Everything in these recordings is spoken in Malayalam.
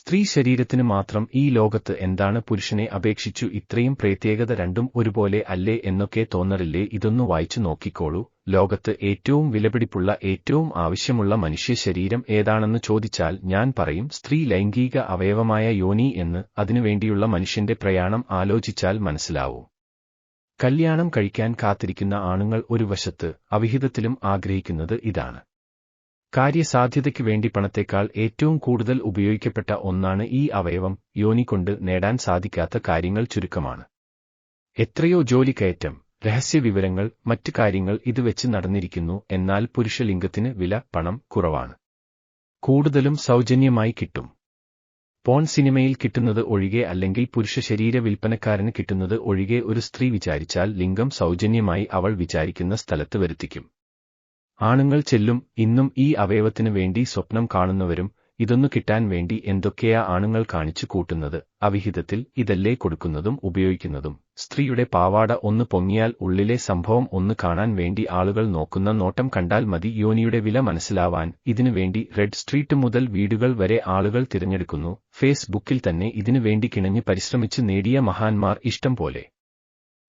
സ്ത്രീ ശരീരത്തിന് മാത്രം ഈ ലോകത്ത് എന്താണ് പുരുഷനെ അപേക്ഷിച്ചു ഇത്രയും പ്രത്യേകത, രണ്ടും ഒരുപോലെ അല്ലേ എന്നൊക്കെ തോന്നറില്ലേ? ഇതൊന്നു വായിച്ചു നോക്കിക്കോളൂ. ലോകത്ത് ഏറ്റവും വിലപിടിപ്പുള്ള, ഏറ്റവും ആവശ്യമുള്ള മനുഷ്യ ശരീരം ഏതാണെന്ന് ചോദിച്ചാൽ ഞാൻ പറയും സ്ത്രീ ലൈംഗിക അവയവമായ യോനി എന്ന്. അതിനുവേണ്ടിയുള്ള മനുഷ്യന്റെ പ്രയാണം ആലോചിച്ചാൽ മനസ്സിലാവും. കല്യാണം കഴിക്കാൻ കാത്തിരിക്കുന്ന ആണുങ്ങൾ ഒരു വശത്ത്, അവിഹിതത്തിലും ആഗ്രഹിക്കുന്നത് ഇതാണ്. കാര്യസാധ്യതയ്ക്ക് വേണ്ടി പണത്തേക്കാൾ ഏറ്റവും കൂടുതൽ ഉപയോഗിക്കപ്പെട്ട ഒന്നാണ് ഈ അവയവം. യോനി കൊണ്ട് നേടാൻ സാധിക്കാത്ത കാര്യങ്ങൾ ചുരുക്കമാണ്. എത്രയോ ജോലിക്കയറ്റം, രഹസ്യവിവരങ്ങൾ, മറ്റ് കാര്യങ്ങൾ ഇത് വെച്ച് നടന്നിരിക്കുന്നു. എന്നാൽ പുരുഷലിംഗത്തിന് വില, പണം കുറവാണ്. കൂടുതലും സൗജന്യമായി കിട്ടും. പോൺ സിനിമയിൽ കിട്ടുന്നത് ഒഴികെ, അല്ലെങ്കിൽ പുരുഷ ശരീര വിൽപ്പനക്കാരന് കിട്ടുന്നത് ഒഴികെ ഒരു സ്ത്രീ വിചാരിച്ചാൽ ലിംഗം സൗജന്യമായി അവൾ വിചാരിക്കുന്ന സ്ഥലത്ത് വരുത്തിക്കും. ആണുങ്ങൾ ചെല്ലും. ഇന്നും ഈ അവയവത്തിനു വേണ്ടി സ്വപ്നം കാണുന്നവരും. ഇതൊന്നു കിട്ടാൻ വേണ്ടി എന്തൊക്കെയാ ആണുങ്ങൾ കാണിച്ചു കൂട്ടുന്നത്. അവിഹിതത്തിൽ ഇതല്ലേ കൊടുക്കുന്നതും ഉപയോഗിക്കുന്നതും. സ്ത്രീയുടെ പാവാട ഒന്ന് പൊങ്ങിയാൽ ഉള്ളിലെ സംഭവം ഒന്ന് കാണാൻ വേണ്ടി ആളുകൾ നോക്കുന്ന നോട്ടം കണ്ടാൽ മതി യോനിയുടെ വില മനസ്സിലാവാൻ. ഇതിനു വേണ്ടി റെഡ് സ്ട്രീറ്റ് മുതൽ വീടുകൾ വരെ ആളുകൾ തിരഞ്ഞെടുക്കുന്നു. ഫേസ്ബുക്കിൽ തന്നെ ഇതിനു വേണ്ടി കിണഞ്ഞ് പരിശ്രമിച്ച് നേടിയ മഹാന്മാർ ഇഷ്ടം പോലെ.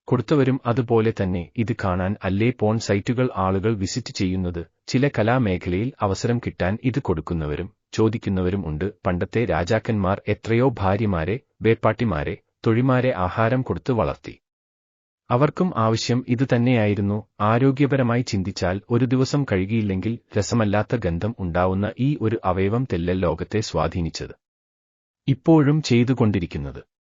കൊടുത്തവരും അതുപോലെ തന്നെ. ഇത് കാണാൻ അല്ലേ പോൺ സൈറ്റുകൾ ആളുകൾ വിസിറ്റ് ചെയ്യുന്നത്. ചില കലാമേഖലയിൽ അവസരം കിട്ടാൻ ഇത് കൊടുക്കുന്നവരും ചോദിക്കുന്നവരും ഉണ്ട്. പണ്ടത്തെ രാജാക്കന്മാർ എത്രയോ ഭാര്യമാരെ, വേപ്പാട്ടിമാരെ, തൊഴിമാരെ ആഹാരം കൊടുത്ത് വളർത്തി. അവർക്കും ആവശ്യം ഇത് തന്നെയായിരുന്നു. ആരോഗ്യപരമായി ചിന്തിച്ചാൽ ഒരു ദിവസം കഴുകിയില്ലെങ്കിൽ രസമല്ലാത്ത ഗന്ധം ഉണ്ടാവുന്ന ഈ ഒരു അവയവം തെല്ലൽ ലോകത്തെ സ്വാധീനിച്ചത്. ഇപ്പോഴും ചെയ്തുകൊണ്ടിരിക്കുന്നത്.